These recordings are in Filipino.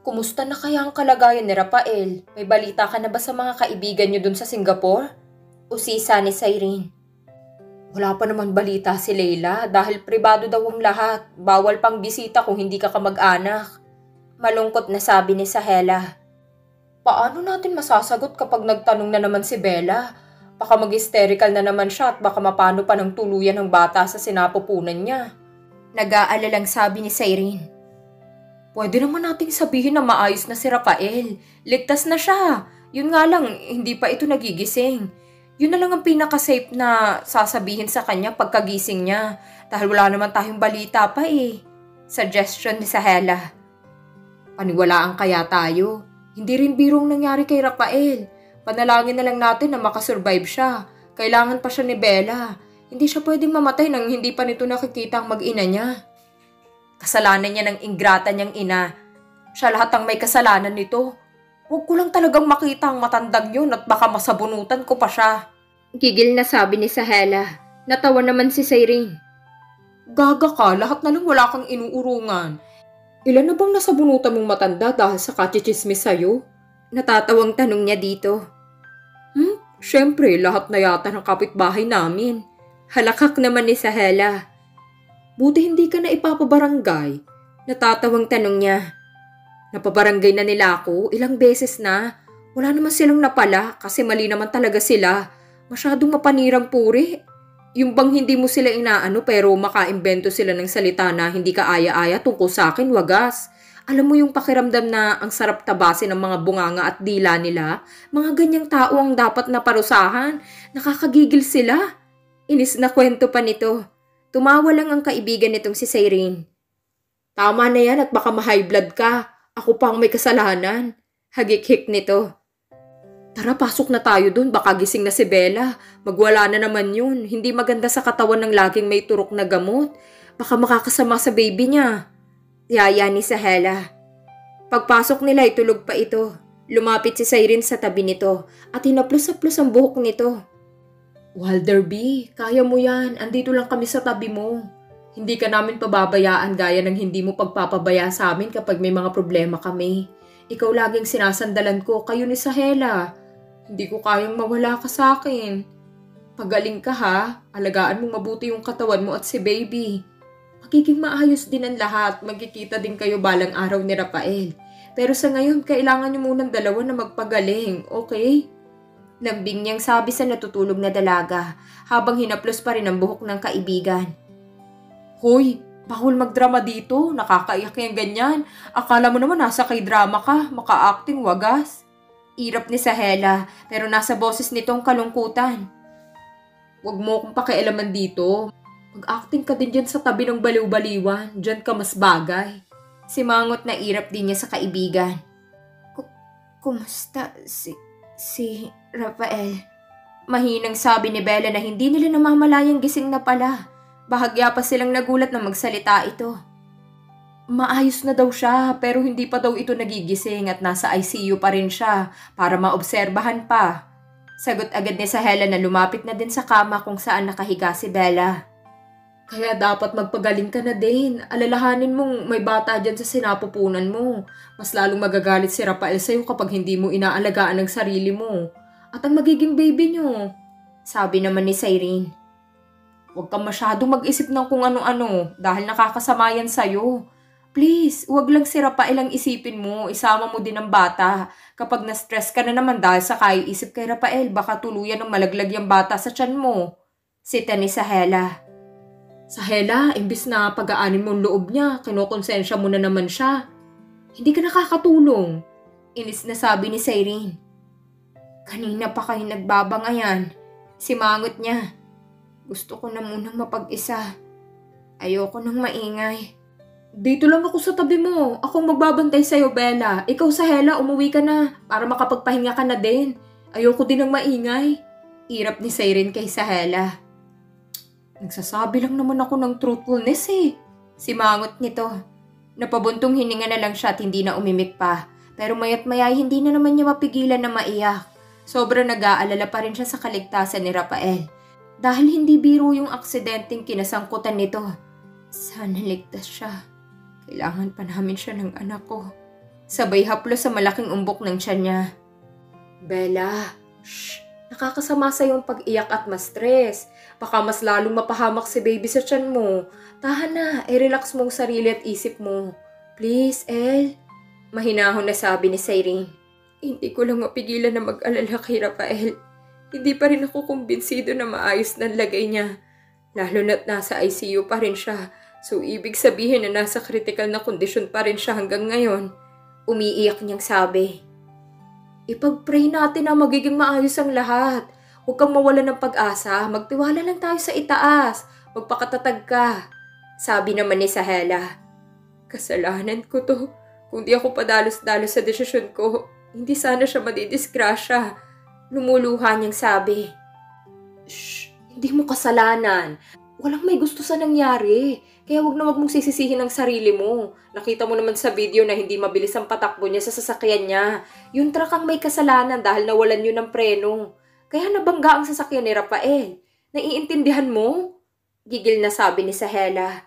Kumusta na kaya ang kalagayan ni Rafael? May balita ka na ba sa mga kaibigan niyo dun sa Singapore? Usisa ni Cyrene. Wala pa naman balita si Leila dahil pribado daw ang lahat. Bawal pang bisita kung hindi ka kamag-anak. Malungkot na sabi ni Sahela. Paano natin masasagot kapag nagtanong na naman si Bella? Baka mag-hysterical na naman siya at baka mapano pa ng tuluyan ng bata sa sinapupunan niya. Nag-aalalang sabi ni Cyrene. Pwede naman nating sabihin na maayos na si Rafael. Ligtas na siya. Yun nga lang, hindi pa ito nagigising. Yun na lang ang pinaka-safe na sasabihin sa kanya pagkagising niya. Dahil wala naman tayong balita pa eh. Suggestion ni Sahela. Paniwalaan kaya tayo? Hindi rin birong nangyari kay Rafael. Panalangin na lang natin na makasurvive siya. Kailangan pa siya ni Bella. Hindi siya pwedeng mamatay nang hindi pa nito nakikita ang mag-ina niya. Kasalanan niya ng ingrata niyang ina. Siya lahat ang may kasalanan nito. Huwag ko lang talagang makita ang matandang yun at baka masabunutan ko pa siya. Gigil na sabi ni Sahela. Natawa naman si Cyrene. Gaga ka, lahat na lang wala kang inuurungan. Ilan na bang nasabunutan mong matanda dahil sa kachichismis sa'yo? Natatawang tanong niya dito. Siyempre, lahat na yata ng kapitbahay namin. Halakak naman ni Sahela. Buti hindi ka na ipapabarangay. Natatawang tanong niya. Napabarangay na nila ako, ilang beses na. Wala naman silang napala kasi mali naman talaga sila. Masyadong mapanirang puri. Yung bang hindi mo sila inaano pero makaimbento sila ng salita na hindi ka aya-aya tungkol sa akin, wagas. Alam mo yung pakiramdam na ang sarap tabasin ng mga bunganga at dila nila? Mga ganyang tao ang dapat na parusahan. Nakakagigil sila. Inis na kwento pa nito. Tumawa lang ang kaibigan nitong si Cyrene. Tama na yan at baka ma-high blood ka. Ako pa ang may kasalanan. Hagik-hik nito. Tara, pasok na tayo dun. Baka gising na si Bella. Magwala na naman yun. Hindi maganda sa katawan ng laging may turok na gamot. Baka makakasama sa baby niya. Yaya ni Sahela. Pagpasok nila ay tulog pa ito. Lumapit si Cyrene sa tabi nito at hinaplos-haplos ang buhok nito. Walderby, kaya mo yan. Andito lang kami sa tabi mo. Hindi ka namin pababayaan gaya ng hindi mo pagpapabaya sa amin kapag may mga problema kami. Ikaw laging sinasandalan ko, kayo ni Sahela. Hindi ko kayang mawala ka sa akin. Pagaling ka ha. Alagaan mong mabuti yung katawan mo at si baby. Magiging maayos din ang lahat. Magkikita din kayo balang araw ni Rafael. Pero sa ngayon, kailangan niyo munang dalawa na magpagaling, okay? Lambing niyang sabi sa natutulog na dalaga habang hinaplos pa rin ang buhok ng kaibigan. Hoy, bawal magdrama dito. Nakakaiyak yung ganyan. Akala mo naman nasa kay drama ka. Maka-acting wagas. Irap ni Sahela pero nasa boses nitong kalungkutan. Huwag mo akong pakialaman dito. Mag-acting ka din dyan sa tabi ng baliw-baliwan. Dyan ka mas bagay. Simangot na irap din niya sa kaibigan. Kumusta si Rafael? Mahinang sabi ni Bella na hindi nila namamalayang gising na pala. Bahagya pa silang nagulat na magsalita ito. Maayos na daw siya pero hindi pa daw ito nagigising at nasa ICU pa rin siya para maobserbahan pa. Sagot agad ni Sahela na lumapit na din sa kama kung saan nakahiga si Bella. Kaya dapat magpagaling ka na din. Alalahanin mong may bata dyan sa sinapupunan mo. Mas lalong magagalit si Rafael sa'yo kapag hindi mo inaalagaan ang sarili mo. At ang magiging baby nyo. Sabi naman ni Cyrene. Huwag kang masyadong mag-isip ng kung ano-ano dahil nakakasama yan sa'yo. Please, huwag lang si Rafael ang isipin mo. Isama mo din ang bata. Kapag na-stress ka na naman dahil sa kaiisip kay Rafael, baka tuluyan ng malaglag yung bata sa tiyan mo. Sita ni Sahela. Sahela, imbis na pag-aanin mo ang loob niya, kinokonsensya mo na naman siya. Hindi ka nakakatulong. Inis na sabi ni Cyrene. Kanina pa kayo nagbabangayan. Simangot niya. Gusto ko na munang mapag-isa. Ayoko nang maingay. Dito lang ako sa tabi mo. Akong magbabantay sa'yo, Bella. Ikaw, Sahela, umuwi ka na para makapagpahinga ka na din. Ayoko din ng maingay. Irap ni Cyrene kay Sahela. Nagsasabi lang naman ako ng truthfulness eh. Simangot nito. Napabuntong hininga na lang siya at hindi na umimik pa. Pero mayat maya hindi na naman niya mapigilan na maiyak. Sobrang nag-aalala pa rin siya sa kaligtasan ni Rafael. Dahil hindi biro yung aksidenteng kinasangkutan nito. Sana ligtas siya. Kailangan pa namin siya ng anak ko. Sabay haplo sa malaking umbok ng tiyan niya. Bella, shh, nakakasama sa yung pag-iyak at ma-stress. Baka mas lalong mapahamak si baby sa tiyan mo. Tahan na, i-relax mong sarili at isip mo. Please, El. Mahinahon na sabi ni Cyrene. Hindi ko lang mapigilan na mag-alala kay Rafael. Hindi pa rin ako kumbinsido na maayos na lagay niya. Lalo na't nasa ICU pa rin siya. So, ibig sabihin na nasa critical na kondisyon pa rin siya hanggang ngayon. Umiiyak niyang sabi. Ipag-pray natin na magiging maayos ang lahat. Huwag kang mawala ng pag-asa. Magtiwala lang tayo sa itaas. Magpakatatag ka. Sabi naman ni Sahela. Kasalanan ko to. Kung di ako padalos-dalos sa desisyon ko, hindi sana siya madidisgrasya. Lumuluha niyang sabi. Shh, hindi mo kasalanan. Walang may gusto sa nangyari. Kaya wag mong sisisihin ang sarili mo. Nakita mo naman sa video na hindi mabilis ang patakbo niya sa sasakyan niya. Yung truck ang may kasalanan dahil nawalan yun ng preno. Kaya nabangga ang sasakyan ni Rafael. Naiintindihan mo? Gigil na sabi ni Sahela.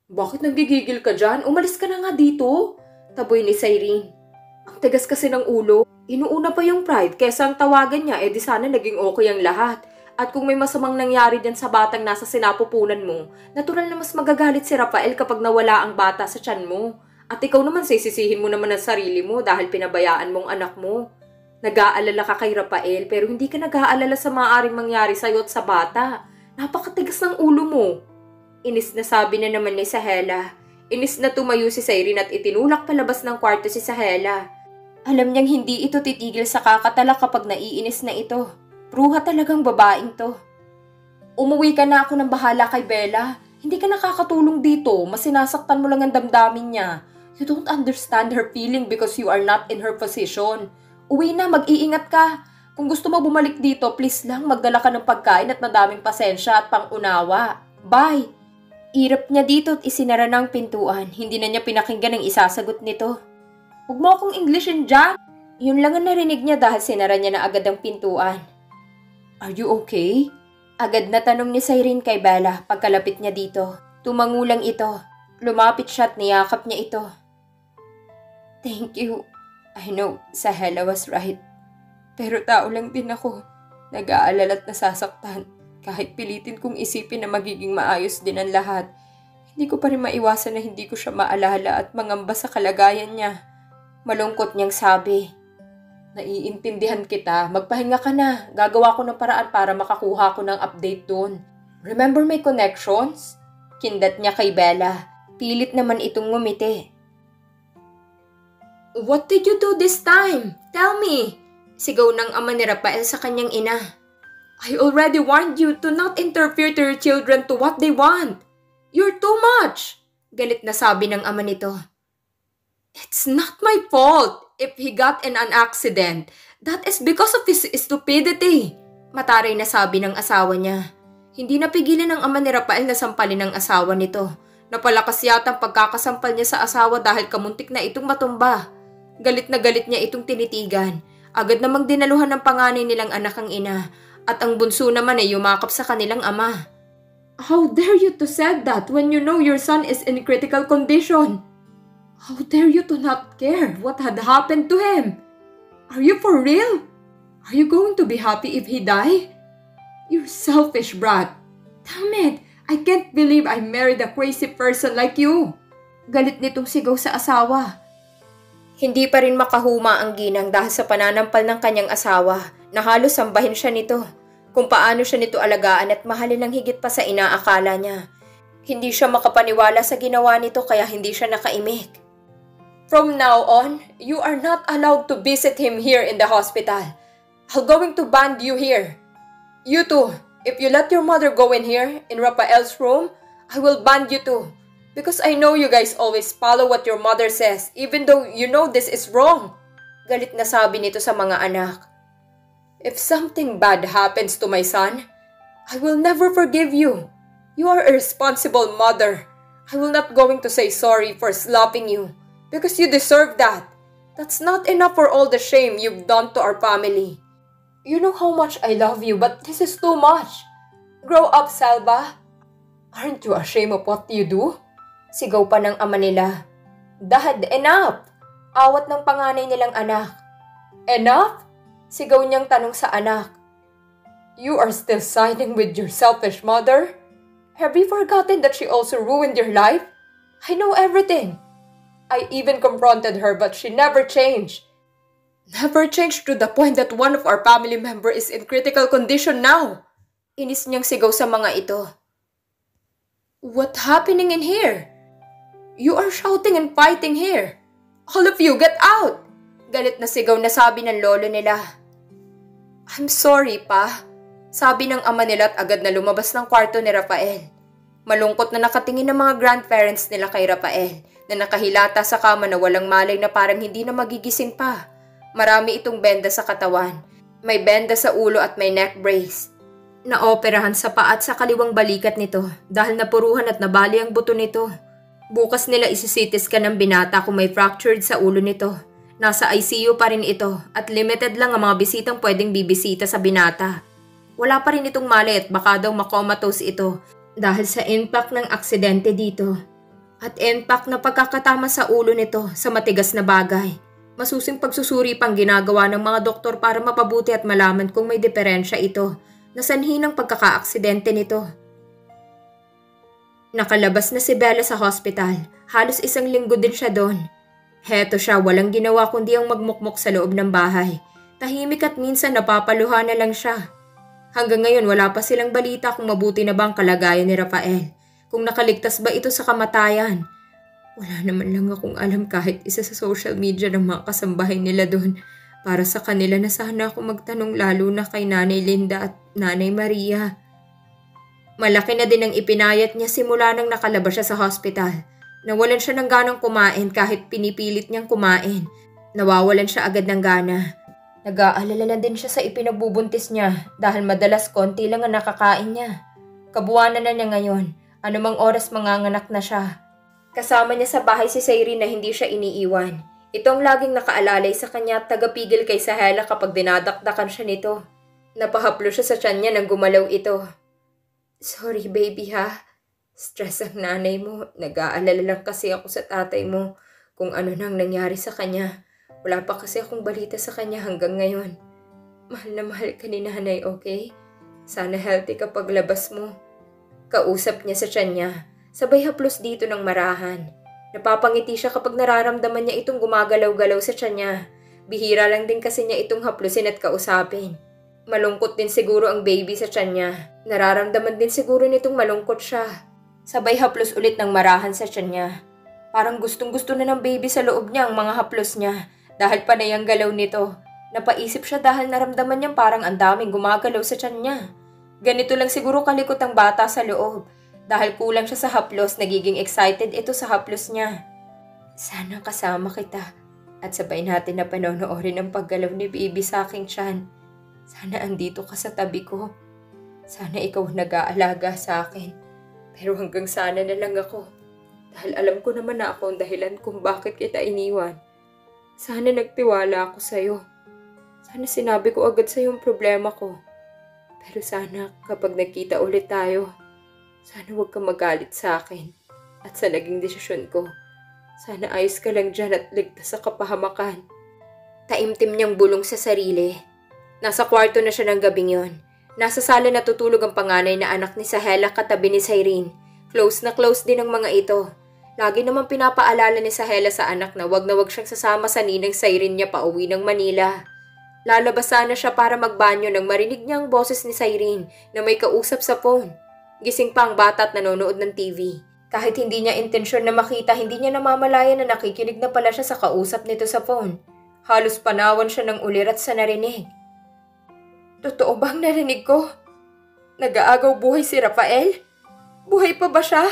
Bakit nagigigil ka dyan? Umalis ka na nga dito. Taboy ni Cyrene. Ang tigas kasi ng ulo. Inuuna pa yung pride kesa ang tawagan niya di sana naging okay ang lahat. At kung may masamang nangyari dyan sa batang nasa sinapupunan mo, natural na mas magagalit si Rafael kapag nawala ang bata sa tiyan mo. At ikaw naman sisisihin mo naman ang sarili mo dahil pinabayaan mong anak mo. Nag-aalala ka kay Rafael pero hindi ka nag-aalala sa maaaring mangyari sa'yo at sa bata. Napakatigas ng ulo mo. Inis na sabi na naman ni Sahela. Inis na tumayo si Cyrene at itinulak palabas ng kwarto si Sahela. Alam niyang hindi ito titigil sa kakatala kapag naiinis na ito. Bruha talagang babaeng to. Umuwi ka na, ako ng bahala kay Bella. Hindi ka nakakatulong dito. Mas sinasaktan mo lang ang damdamin niya. You don't understand her feeling because you are not in her position. Uwi na, mag-iingat ka. Kung gusto mo bumalik dito, please lang magdala ka ng pagkain at madaming pasensya at pangunawa. Bye! Irap niya dito at isinara ng pintuan. Hindi na niya pinakinggan ang isasagot nito. Huwag mo akong Englishin dyan. Yun lang ang narinig niya dahil sinara niya na agad ang pintuan. Are you okay? Agad na tanong ni Cyrene kay Bella pagkalapit niya dito. Tumangulang ito. Lumapit siya at niyakap niya ito. Thank you. I know, Sahela was right. Pero tao lang din ako. Nag-aalala at nasasaktan. Kahit pilitin kong isipin na magiging maayos din ang lahat. Hindi ko pa rin maiwasan na hindi ko siya maalala at mangamba sa kalagayan niya. Malungkot niyang sabi. Naiintindihan kita. Magpahinga ka na. Gagawa ko ng paraan para makakuha ko ng update doon. Remember my connections? Kindat niya kay Bella. Pilit naman itong ngumiti. What did you do this time? Tell me. Sigaw ng ama ni Rafael sa kanyang ina. I already warned you to not interfere to your children to what they want. You're too much. Galit na sabi ng ama nito. It's not my fault if he got in an accident. That is because of his stupidity. Mataray na sabi ng asawa niya. Hindi napigilan ng ama ni Rafael na sampalin ng asawa nito. Napalakas yata ang pagkakasampal niya sa asawa dahil kamuntik na itong matumba. Galit na galit niya itong tinitigan. Agad namang dinaluhan ng panganay nilang anak ang ina. At ang bunso naman ay yumakap sa kanilang ama. How dare you to say that when you know your son is in critical condition? How dare you to not care what had happened to him? Are you for real? Are you going to be happy if he die? You selfish brat. Damn it! I can't believe I married a crazy person like you. Galit nitong sigaw sa asawa. Hindi pa rin makahuma ang ginang dahil sa pananampal ng kanyang asawa na halos sambahin siya nito. Kung paano siya nito alagaan at mahalin ng higit pa sa inaakala niya. Hindi siya makapaniwala sa ginawa nito kaya hindi siya nakaimik. From now on, you are not allowed to visit him here in the hospital. I'm going to ban you here. You too, if you let your mother go in here, in Rafael's room, I will ban you too. Because I know you guys always follow what your mother says, even though you know this is wrong. Galit na sabi nito sa mga anak. If something bad happens to my son, I will never forgive you. You are a responsible mother. I will not going to say sorry for slapping you. Because you deserve that. That's not enough for all the shame you've done to our family. You know how much I love you, but this is too much. Grow up, Salva. Aren't you ashamed of what you do? Sigaw pa ng ama nila. Dad, enough! Awat ng panganay nilang anak. Enough? Sigaw niyang tanong sa anak. You are still siding with your selfish mother? Have you forgotten that she also ruined your life? I know everything. I even confronted her but she never changed. Never changed to the point that one of our family member is in critical condition now. Inis niyang sigaw sa mga ito. What's happening in here? You are shouting and fighting here. All of you, get out! Galit na sigaw na sabi ng lolo nila. I'm sorry, pa. Sabi ng ama nila at agad na lumabas ng kwarto ni Rafael. Malungkot na nakatingin ng mga grandparents nila kay Rafael na nakahilata sa kama na walang malay na parang hindi na magigising pa. Marami itong benda sa katawan. May benda sa ulo at may neck brace. Naoperahan sa paa at sa kaliwang balikat nito dahil napuruhan at nabali ang buto nito. Bukas nila isisitis ka ng binata kung may fractured sa ulo nito. Nasa ICU pa rin ito at limited lang ang mga bisitang pwedeng bibisita sa binata. Wala pa rin itong malay at baka daw makomatose ito dahil sa impact ng aksidente dito. At impact na pagkakatama sa ulo nito sa matigas na bagay. Masusing pagsusuri pang ginagawa ng mga doktor para mapabuti at malaman kung may diferensya ito na sanhi ng pagkakaaksidente nito. Nakalabas na si Bella sa hospital. Halos 1 linggo din siya doon. Heto siya, walang ginawa kundi ang magmukmok sa loob ng bahay. Tahimik at minsan napapaluha na lang siya. Hanggang ngayon wala pa silang balita kung mabuti na ba ang kalagayan ni Rafael. Kung nakaligtas ba ito sa kamatayan. Wala naman lang akong alam kahit isa sa social media ng mga kasambahay nila doon. Para sa kanila na sana ako magtanong lalo na kay Nanay Linda at Nanay Maria. Malaki na din ang ipinayat niya simula nang nakalabas siya sa hospital. Nawalan siya ng ganang kumain kahit pinipilit niyang kumain. Nawawalan siya agad ng gana. Nag-aalala na din siya sa ipinagbubuntis niya dahil madalas konti lang ang nakakain niya. Kabuwanan na niya ngayon. Anumang oras manganganak na siya. Kasama niya sa bahay si Cyrene na hindi siya iniiwan. Itong laging nakaalalay sa kanya at tagapigil kay Sahela kapag dinadakdakan siya nito. Napahaplo siya sa tiyan niya nang gumalaw ito. Sorry baby ha. Stress ang nanay mo. Nag-aalala lang kasi ako sa tatay mo kung ano nang nangyari sa kanya. Wala pa kasi akong balita sa kanya hanggang ngayon. Mahal na mahal ka ni nanay, okay? Sana healthy ka paglabas mo. Kausap niya sa tiyan niya. Sabay haplos dito ng marahan. Napapangiti siya kapag nararamdaman niya itong gumagalaw-galaw sa tiyan niya. Bihira lang din kasi niya itong haplusin at kausapin. Malungkot din siguro ang baby sa tiyan niya. Nararamdaman din siguro nitong malungkot siya. Sabay haplos ulit ng marahan sa tiyan niya. Parang gustong-gusto na ng baby sa loob niya ang mga haplos niya dahil panay ang galaw nito. Napaisip siya dahil naramdaman niyang parang ang daming gumagalaw sa tiyan niya. Ganito lang siguro kalikot ang bata sa loob. Dahil kulang siya sa haplos, nagiging excited ito sa haplos niya. Sana kasama kita at sabay natin na panonoorin ang paggalaw ni baby sa aking tiyan. Sana andito ka sa tabi ko. Sana ikaw nag-aalaga sa akin. Pero hanggang sana na lang ako. Dahil alam ko naman na ako ang dahilan kung bakit kita iniwan. Sana nagtiwala ako sa'yo. Sana sinabi ko agad sa'yo ang problema ko. Pero sana kapag nagkita ulit tayo, sana huwag kang magalit sa akin at sa naging desisyon ko. Sana ayos ka lang dyan at ligtas sa kapahamakan. Taimtim niyang bulong sa sarili. Nasa kwarto na siya ng gabing yon. Nasa sala natutulog ang panganay na anak ni Sahela katabi ni Cyrene. Close na close din ang mga ito. Lagi naman pinapaalala ni Sahela sa anak na wag siyang sasama sa ninang Cyrene niya pauwi ng Manila. Lalabas sana siya para magbanyo nang marinig niya ang boses ni Cyrene na may kausap sa phone. Gising pa ang bata at nanonood ng TV. Kahit hindi niya intensyon na makita, hindi niya namamalayan na nakikinig na pala siya sa kausap nito sa phone. Halos panawan siya ng ulirat sa narinig. Totoo bang narinig ko? Nag-aagaw buhay si Rafael? Buhay pa ba siya?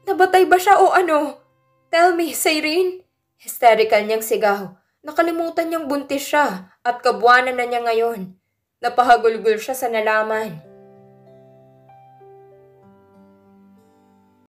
Nabatay ba siya o ano? Tell me, Cyrene. Hysterical niyang sigaw. Nakalimutan niyang buntis siya at kabuwanan na niya ngayon. Napahagulgul siya sa nalaman.